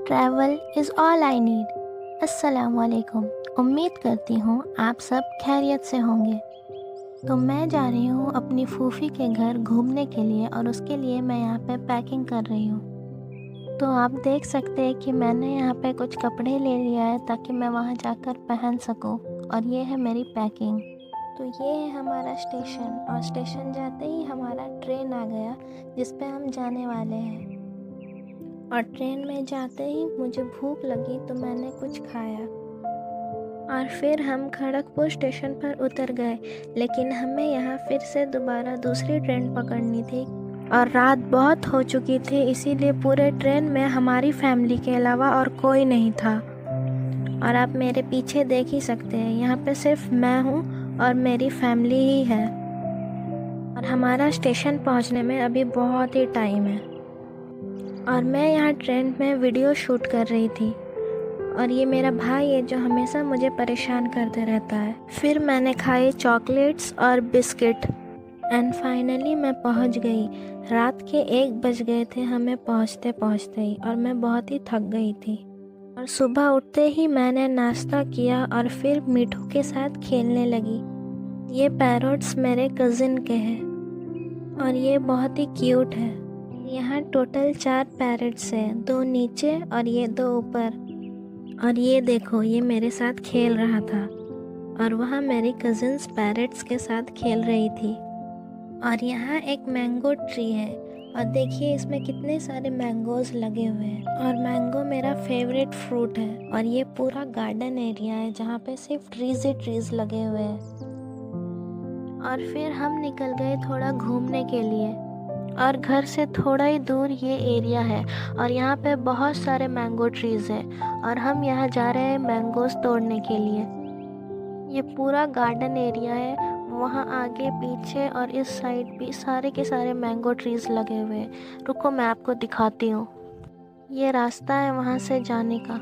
Travel is all I need. अस्सलामुअलैकुम। उम्मीद करती हूँ आप सब खैरियत से होंगे। तो मैं जा रही हूँ अपनी फूफी के घर घूमने के लिए और उसके लिए मैं यहाँ पे पैकिंग कर रही हूँ। तो आप देख सकते हैं कि मैंने यहाँ पे कुछ कपड़े ले लिया है ताकि मैं वहाँ जाकर पहन सकूँ। और ये है मेरी पैकिंग। तो ये है हमारा स्टेशन और स्टेशन जाते ही हमारा ट्रेन आ गया जिस पे हम जाने वाले हैं। और ट्रेन में जाते ही मुझे भूख लगी तो मैंने कुछ खाया और फिर हम खड़गपुर स्टेशन पर उतर गए। लेकिन हमें यहाँ फिर से दोबारा दूसरी ट्रेन पकड़नी थी और रात बहुत हो चुकी थी, इसीलिए पूरे ट्रेन में हमारी फैमिली के अलावा और कोई नहीं था। और आप मेरे पीछे देख ही सकते हैं, यहाँ पे सिर्फ मैं हूँ और मेरी फैमिली ही है। और हमारा स्टेशन पहुँचने में अभी बहुत ही टाइम है और मैं यहाँ ट्रेन में वीडियो शूट कर रही थी। और ये मेरा भाई है जो हमेशा मुझे परेशान करते रहता है। फिर मैंने खाए चॉकलेट्स और बिस्किट एंड फाइनली मैं पहुँच गई। रात के 1 बज गए थे हमें पहुँचते पहुँचते ही और मैं बहुत ही थक गई थी। और सुबह उठते ही मैंने नाश्ता किया और फिर मीठू के साथ खेलने लगी। ये पैरोट्स मेरे कज़िन के हैं और ये बहुत ही क्यूट है। यहाँ टोटल 4 पैरट्स हैं, 2 नीचे और ये 2 ऊपर। और ये देखो, ये मेरे साथ खेल रहा था और वहाँ मेरी कज़िन्स पैरट्स के साथ खेल रही थी। और यहाँ एक मैंगो ट्री है और देखिए इसमें कितने सारे मैंगोज़ लगे हुए हैं। और मैंगो मेरा फेवरेट फ्रूट है। और ये पूरा गार्डन एरिया है जहाँ पे सिर्फ ट्रीज़ ही ट्रीज़ लगे हुए हैं। और फिर हम निकल गए थोड़ा घूमने के लिए। और घर से थोड़ा ही दूर ये एरिया है और यहाँ पे बहुत सारे मैंगो ट्रीज़ हैं और हम यहाँ जा रहे हैं मैंगोज़ तोड़ने के लिए। ये पूरा गार्डन एरिया है, वहाँ आगे पीछे और इस साइड भी सारे के सारे मैंगो ट्रीज़ लगे हुए हैं। रुको मैं आपको दिखाती हूँ। ये रास्ता है वहाँ से जाने का।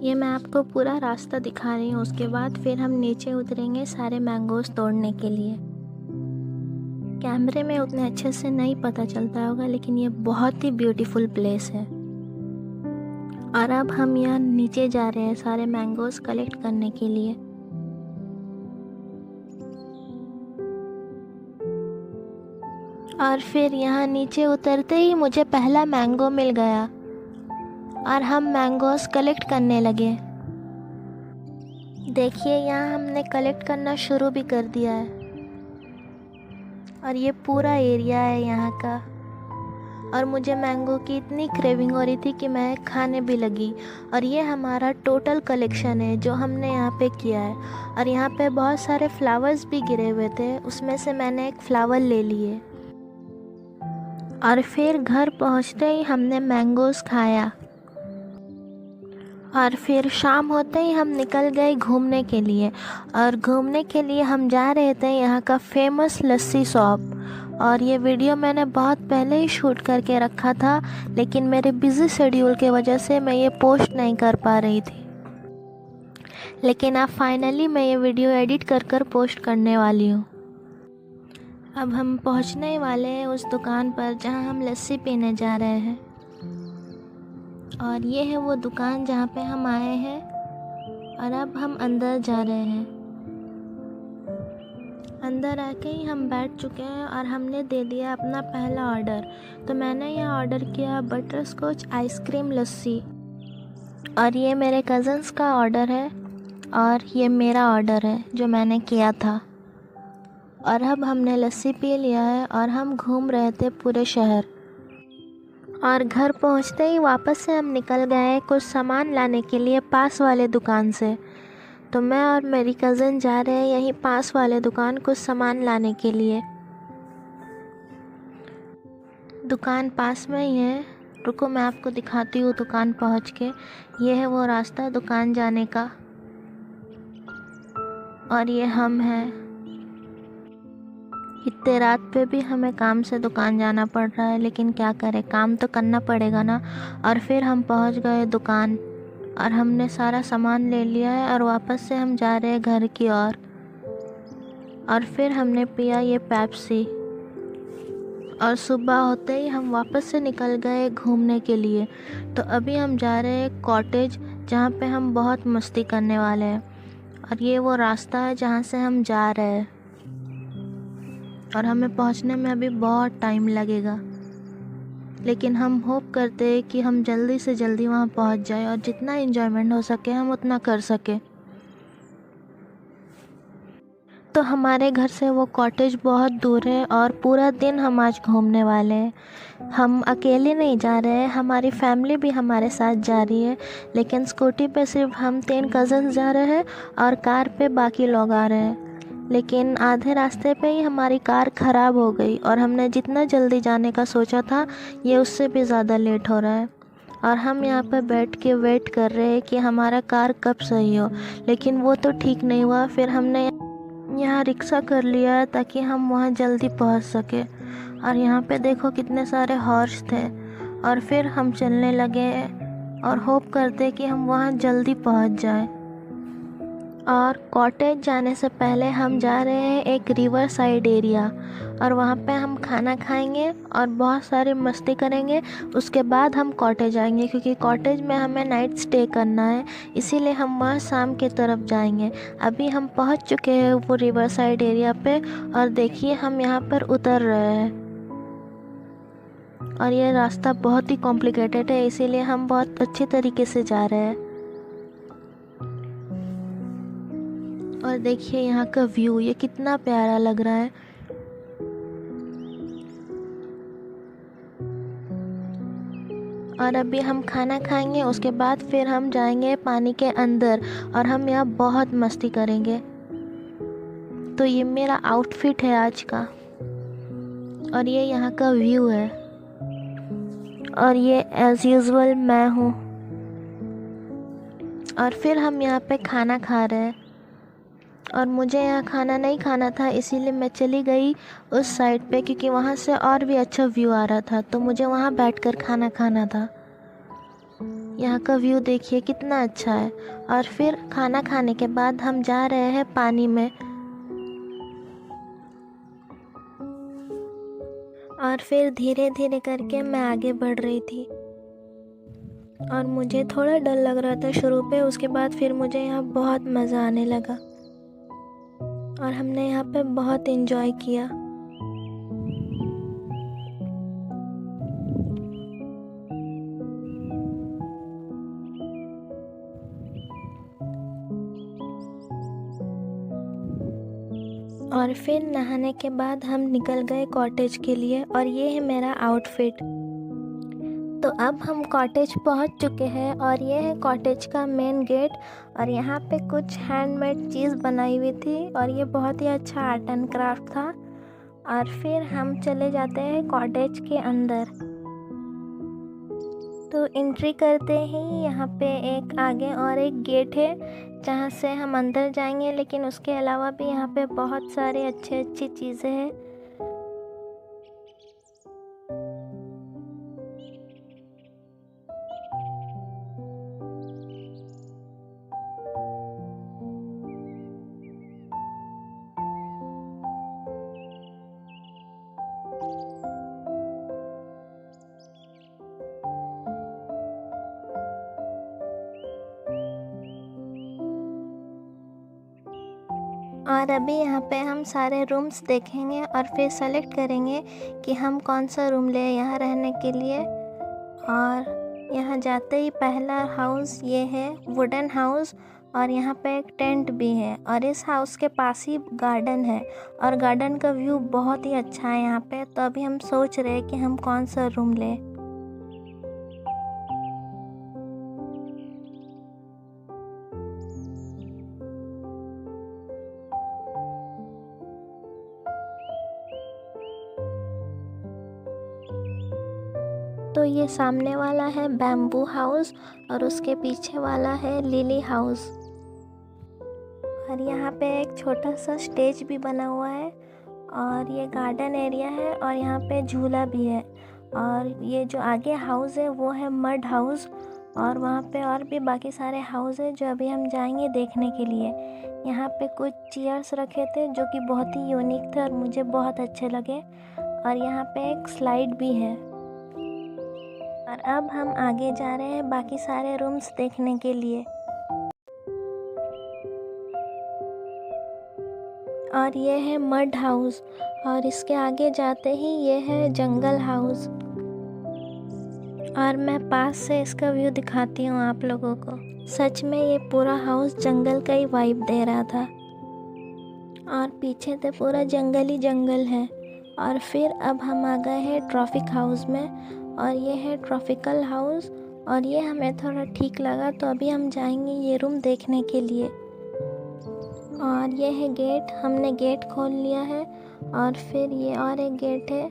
ये मैं आपको पूरा रास्ता दिखा रही हूँ। उसके बाद फिर हम नीचे उतरेंगे सारे मैंगोज़ तोड़ने के लिए। कैमरे में उतने अच्छे से नहीं पता चलता होगा लेकिन ये बहुत ही ब्यूटीफुल प्लेस है। और अब हम यहाँ नीचे जा रहे हैं सारे मैंगोज़ कलेक्ट करने के लिए। और फिर यहाँ नीचे उतरते ही मुझे पहला मैंगो मिल गया और हम मैंगोज़ कलेक्ट करने लगे। देखिए यहाँ हमने कलेक्ट करना शुरू भी कर दिया है। और ये पूरा एरिया है यहाँ का। और मुझे मैंगो की इतनी क्रेविंग हो रही थी कि मैं खाने भी लगी। और ये हमारा टोटल कलेक्शन है जो हमने यहाँ पे किया है। और यहाँ पे बहुत सारे फ्लावर्स भी गिरे हुए थे, उसमें से मैंने एक फ्लावर ले लिए। और फिर घर पहुँचते ही हमने मैंगोज़ खाया। और फिर शाम होते ही हम निकल गए घूमने के लिए। और घूमने के लिए हम जा रहे थे यहाँ का फेमस लस्सी शॉप। और ये वीडियो मैंने बहुत पहले ही शूट करके रखा था लेकिन मेरे बिज़ी शेड्यूल के वजह से मैं ये पोस्ट नहीं कर पा रही थी। लेकिन अब फाइनली मैं ये वीडियो एडिट कर पोस्ट करने वाली हूँ। अब हम पहुँचने वाले हैं उस दुकान पर जहाँ हम लस्सी पीने जा रहे हैं। और ये है वो दुकान जहाँ पे हम आए हैं। और अब हम अंदर जा रहे हैं। अंदर आके ही हम बैठ चुके हैं और हमने दे दिया अपना पहला ऑर्डर। तो मैंने यहाँ ऑर्डर किया बटर स्कॉच आइसक्रीम लस्सी। और ये मेरे कज़न्स का ऑर्डर है और ये मेरा ऑर्डर है जो मैंने किया था। और अब हमने लस्सी पी लिया है और हम घूम रहे थे पूरे शहर। और घर पहुंचते ही वापस से हम निकल गए कुछ सामान लाने के लिए पास वाले दुकान से। तो मैं और मेरी कज़न जा रहे हैं यहीं पास वाले दुकान कुछ सामान लाने के लिए। दुकान पास में ही है, रुको मैं आपको दिखाती हूँ दुकान पहुँच के। ये है वो रास्ता दुकान जाने का। और ये हम हैं। इतने रात पे भी हमें काम से दुकान जाना पड़ रहा है लेकिन क्या करें, काम तो करना पड़ेगा ना। और फिर हम पहुंच गए दुकान और हमने सारा सामान ले लिया है और वापस से हम जा रहे हैं घर की ओर। और फिर हमने पिया ये पेप्सी और सुबह होते ही हम वापस से निकल गए घूमने के लिए। तो अभी हम जा रहे हैं कॉटेज, जहाँ पे हम बहुत मस्ती करने वाले हैं। और ये वो रास्ता है जहाँ से हम जा रहे हैं, और हमें पहुँचने में अभी बहुत टाइम लगेगा, लेकिन हम होप करते हैं कि हम जल्दी से जल्दी वहाँ पहुँच जाए और जितना एंजॉयमेंट हो सके हम उतना कर सके। तो हमारे घर से वो कॉटेज बहुत दूर है और पूरा दिन हम आज घूमने वाले हैं। हम अकेले नहीं जा रहे हैं, हमारी फैमिली भी हमारे साथ जा रही है, लेकिन स्कूटी पे सिर्फ हम 3 कज़न्स जा रहे हैं और कार पे बाकी लोग आ रहे हैं। लेकिन आधे रास्ते पे ही हमारी कार ख़राब हो गई और हमने जितना जल्दी जाने का सोचा था ये उससे भी ज़्यादा लेट हो रहा है। और हम यहाँ पे बैठ के वेट कर रहे हैं कि हमारा कार कब सही हो, लेकिन वो तो ठीक नहीं हुआ। फिर हमने यहाँ रिक्शा कर लिया ताकि हम वहाँ जल्दी पहुँच सके। और यहाँ पे देखो कितने सारे हॉर्स थे। और फिर हम चलने लगे और होप करते कि हम वहाँ जल्दी पहुँच जाए। और कॉटेज जाने से पहले हम जा रहे हैं एक रिवर साइड एरिया, और वहाँ पे हम खाना खाएंगे और बहुत सारी मस्ती करेंगे। उसके बाद हम कॉटेज आएंगे, क्योंकि कॉटेज में हमें नाइट स्टे करना है, इसीलिए हम वहाँ शाम की तरफ जाएंगे। अभी हम पहुँच चुके हैं वो रिवर साइड एरिया पे, और देखिए हम यहाँ पर उतर रहे हैं। और ये रास्ता बहुत ही कॉम्प्लिकेटेड है, इसीलिए हम बहुत अच्छे तरीके से जा रहे हैं। और देखिए यहाँ का व्यू, ये कितना प्यारा लग रहा है। और अभी हम खाना खाएंगे, उसके बाद फिर हम जाएंगे पानी के अंदर और हम यहाँ बहुत मस्ती करेंगे। तो ये मेरा आउटफिट है आज का, और ये यहाँ का व्यू है। और ये एज यूजुअल मैं हूँ। और फिर हम यहाँ पे खाना खा रहे हैं, और मुझे यहाँ खाना नहीं खाना था, इसीलिए मैं चली गई उस साइड पे, क्योंकि वहाँ से और भी अच्छा व्यू आ रहा था, तो मुझे वहाँ बैठकर खाना खाना था। यहाँ का व्यू देखिए कितना अच्छा है। और फिर खाना खाने के बाद हम जा रहे हैं पानी में। और फिर धीरे धीरे करके मैं आगे बढ़ रही थी, और मुझे थोड़ा डर लग रहा था शुरू पे, उसके बाद फिर मुझे यहाँ बहुत मज़ा आने लगा, और हमने यहाँ पे बहुत एंजॉय किया। और फिर नहाने के बाद हम निकल गए कॉटेज के लिए, और ये है मेरा आउटफिट। तो अब हम कॉटेज पहुंच चुके हैं, और ये है कॉटेज का मेन गेट। और यहाँ पे कुछ हैंडमेड चीज़ बनाई हुई थी, और ये बहुत ही अच्छा आर्ट एंड क्राफ्ट था। और फिर हम चले जाते हैं कॉटेज के अंदर। तो एंट्री करते ही यहाँ पे एक आगे और एक गेट है, जहाँ से हम अंदर जाएंगे, लेकिन उसके अलावा भी यहाँ पे बहुत सारी अच्छी चीज़ें हैं। और अभी यहाँ पे हम सारे रूम्स देखेंगे और फिर सेलेक्ट करेंगे कि हम कौन सा रूम ले यहाँ रहने के लिए। और यहाँ जाते ही पहला हाउस ये है वुडन हाउस, और यहाँ पे एक टेंट भी है, और इस हाउस के पास ही गार्डन है, और गार्डन का व्यू बहुत ही अच्छा है यहाँ पे। तो अभी हम सोच रहे हैं कि हम कौन सा रूम लें। तो ये सामने वाला है बैम्बू हाउस, और उसके पीछे वाला है लिली हाउस। और यहाँ पे एक छोटा सा स्टेज भी बना हुआ है, और ये गार्डन एरिया है, और यहाँ पे झूला भी है। और ये जो आगे हाउस है वो है मड हाउस, और वहाँ पे और भी बाकी सारे हाउस है जो अभी हम जाएंगे देखने के लिए। यहाँ पे कुछ चेयर्स रखे थे जो कि बहुत ही यूनिक थे और मुझे बहुत अच्छे लगे। और यहाँ पे एक स्लाइड भी है। और अब हम आगे जा रहे हैं बाकी सारे रूम्स देखने के लिए। और ये है मड हाउस, और इसके आगे जाते ही ये है जंगल हाउस। और मैं पास से इसका व्यू दिखाती हूँ आप लोगों को। सच में ये पूरा हाउस जंगल का ही वाइब दे रहा था। और पीछे तो पूरा जंगल ही जंगल है। और फिर अब हम आ गए हैं ट्रॉफिक हाउस में, और ये है ट्रॉपिकल हाउस। और ये हमें थोड़ा ठीक लगा, तो अभी हम जाएंगे ये रूम देखने के लिए। और ये है गेट, हमने गेट खोल लिया है। और फिर ये और एक गेट है,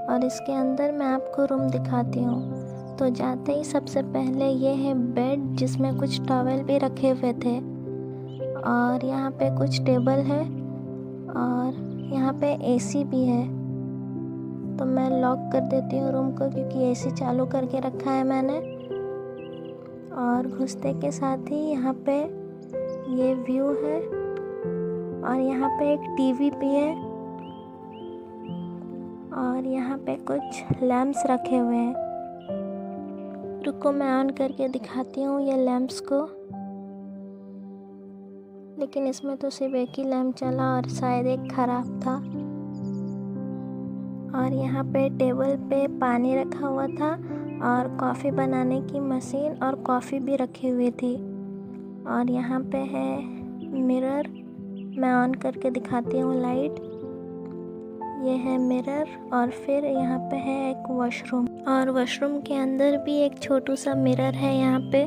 और इसके अंदर मैं आपको रूम दिखाती हूँ। तो जाते ही सबसे पहले ये है बेड, जिसमें कुछ टॉवल भी रखे हुए थे। और यहाँ पे कुछ टेबल है, और यहाँ पे एसी भी है। तो मैं लॉक कर देती हूँ रूम को, क्योंकि एसी चालू करके रखा है मैंने। और घुसते के साथ ही यहाँ पे ये व्यू है, और यहाँ पे एक टीवी भी है। और यहाँ पे कुछ लैंप्स रखे हुए हैं। रुको मैं ऑन करके दिखाती हूँ ये लैंप्स को। लेकिन इसमें तो सिर्फ एक ही लैंप चला, और शायद एक ख़राब था। और यहाँ पे टेबल पे पानी रखा हुआ था, और कॉफ़ी बनाने की मशीन और कॉफ़ी भी रखी हुई थी। और यहाँ पे है मिरर, मैं ऑन करके दिखाती हूँ लाइट। ये है मिरर। और फिर यहाँ पे है एक वॉशरूम, और वॉशरूम के अंदर भी एक छोटू सा मिरर है यहाँ पे।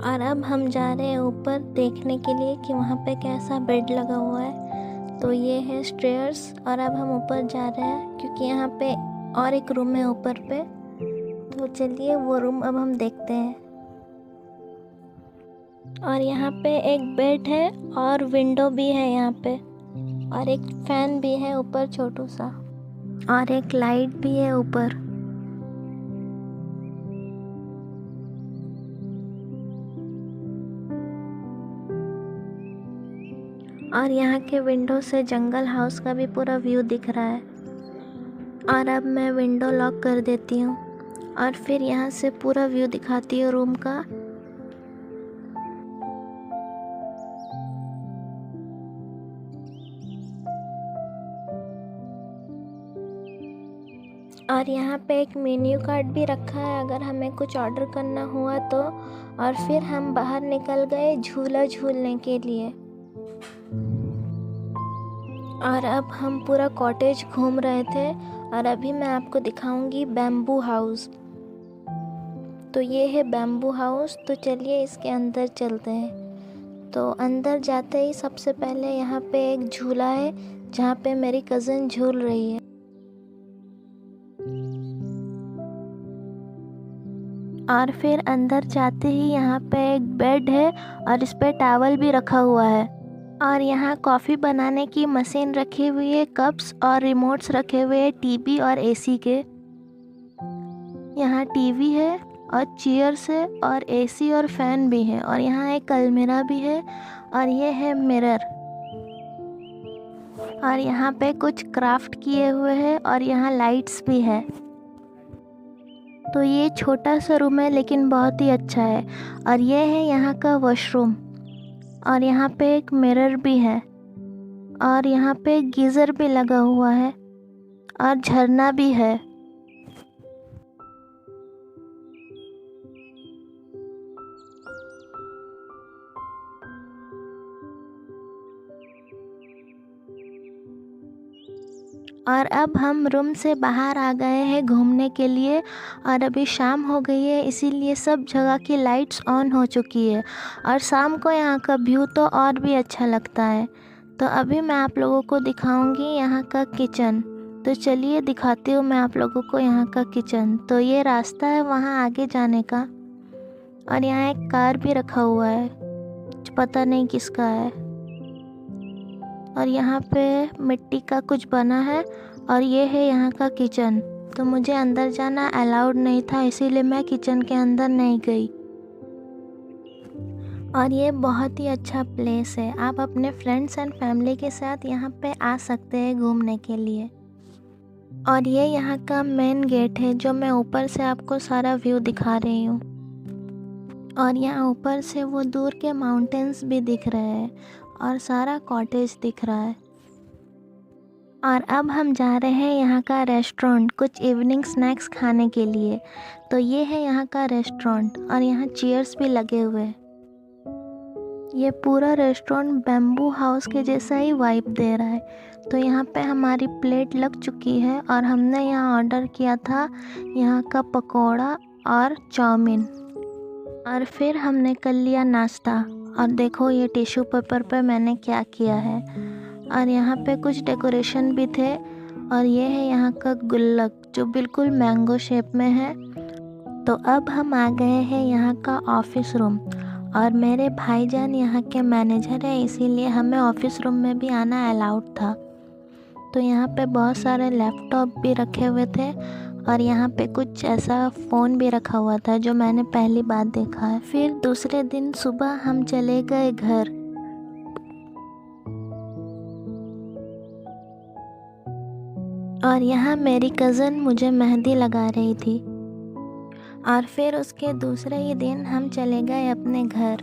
और अब हम जा रहे हैं ऊपर देखने के लिए कि वहाँ पे कैसा बेड लगा हुआ है। तो ये है स्टेयर्स, और अब हम ऊपर जा रहे हैं, क्योंकि यहाँ पे और एक रूम है ऊपर पे। तो चलिए वो रूम अब हम देखते हैं। और यहाँ पे एक बेड है, और विंडो भी है यहाँ पे, और एक फैन भी है ऊपर छोटू सा, और एक लाइट भी है ऊपर। और यहाँ के विंडो से जंगल हाउस का भी पूरा व्यू दिख रहा है। और अब मैं विंडो लॉक कर देती हूँ, और फिर यहाँ से पूरा व्यू दिखाती हूँ रूम का। और यहाँ पे एक मेन्यू कार्ड भी रखा है, अगर हमें कुछ ऑर्डर करना हुआ तो। और फिर हम बाहर निकल गए झूला झूलने के लिए। और अब हम पूरा कॉटेज घूम रहे थे, और अभी मैं आपको दिखाऊंगी बैम्बू हाउस। तो ये है बैम्बू हाउस। तो चलिए इसके अंदर चलते हैं। तो अंदर जाते ही सबसे पहले यहाँ पे एक झूला है, जहाँ पे मेरी कज़न झूल रही है। और फिर अंदर जाते ही यहाँ पे एक बेड है, और इस पे टॉवल भी रखा हुआ है। और यहाँ कॉफ़ी बनाने की मशीन रखी हुई है, कप्स और रिमोट्स रखे हुए हैं टीवी और एसी के। यहाँ टीवी है, और चेयर्स है, और एसी और फैन भी है। और यहाँ एक अलमीरा भी है, और ये है मिरर। और यहाँ पे कुछ क्राफ्ट किए हुए हैं, और यहाँ लाइट्स भी है। तो ये छोटा सा रूम है, लेकिन बहुत ही अच्छा है। और ये है यहाँ का वॉशरूम, और यहाँ पे एक मिरर भी है, और यहाँ पे गीज़र भी लगा हुआ है, और झरना भी है। और अब हम रूम से बाहर आ गए हैं घूमने के लिए, और अभी शाम हो गई है, इसीलिए सब जगह की लाइट्स ऑन हो चुकी है। और शाम को यहाँ का व्यू तो और भी अच्छा लगता है। तो अभी मैं आप लोगों को दिखाऊंगी यहाँ का किचन। तो चलिए दिखाती हूँ मैं आप लोगों को यहाँ का किचन। तो ये रास्ता है वहाँ आगे जाने का, और यहाँ एक कार भी रखा हुआ है, पता नहीं किसका है। और यहाँ पे मिट्टी का कुछ बना है, और ये है यहाँ का किचन। तो मुझे अंदर जाना अलाउड नहीं था, इसीलिए मैं किचन के अंदर नहीं गई। और ये बहुत ही अच्छा प्लेस है, आप अपने फ्रेंड्स एंड फैमिली के साथ यहाँ पे आ सकते हैं घूमने के लिए। और ये यहाँ का मेन गेट है, जो मैं ऊपर से आपको सारा व्यू दिखा रही हूँ। और यहाँ ऊपर से वो दूर के माउंटेन्स भी दिख रहे हैं और सारा कॉटेज दिख रहा है। और अब हम जा रहे हैं यहाँ का रेस्टोरेंट कुछ इवनिंग स्नैक्स खाने के लिए। तो ये है यहाँ का रेस्टोरेंट और यहाँ चेयर्स भी लगे हुए हैं। ये पूरा रेस्टोरेंट बैम्बू हाउस के जैसा ही वाइब दे रहा है। तो यहाँ पे हमारी प्लेट लग चुकी है और हमने यहाँ ऑर्डर किया था यहाँ का पकोड़ा और चाउमीन। और फिर हमने कर लिया नाश्ता। और देखो ये टिश्यू पेपर पे मैंने क्या किया है। और यहाँ पे कुछ डेकोरेशन भी थे। और ये है यहाँ का गुल्लक जो बिल्कुल मैंगो शेप में है। तो अब हम आ गए हैं यहाँ का ऑफिस रूम। और मेरे भाईजान यहाँ के मैनेजर है, इसीलिए हमें ऑफिस रूम में भी आना अलाउड था। तो यहाँ पे बहुत सारे लैपटॉप भी रखे हुए थे और यहाँ पे कुछ ऐसा फ़ोन भी रखा हुआ था जो मैंने पहली बार देखा है। फिर दूसरे दिन सुबह हम चले गए घर। और यहाँ मेरी कज़न मुझे मेहंदी लगा रही थी। और फिर उसके दूसरे ही दिन हम चले गए अपने घर।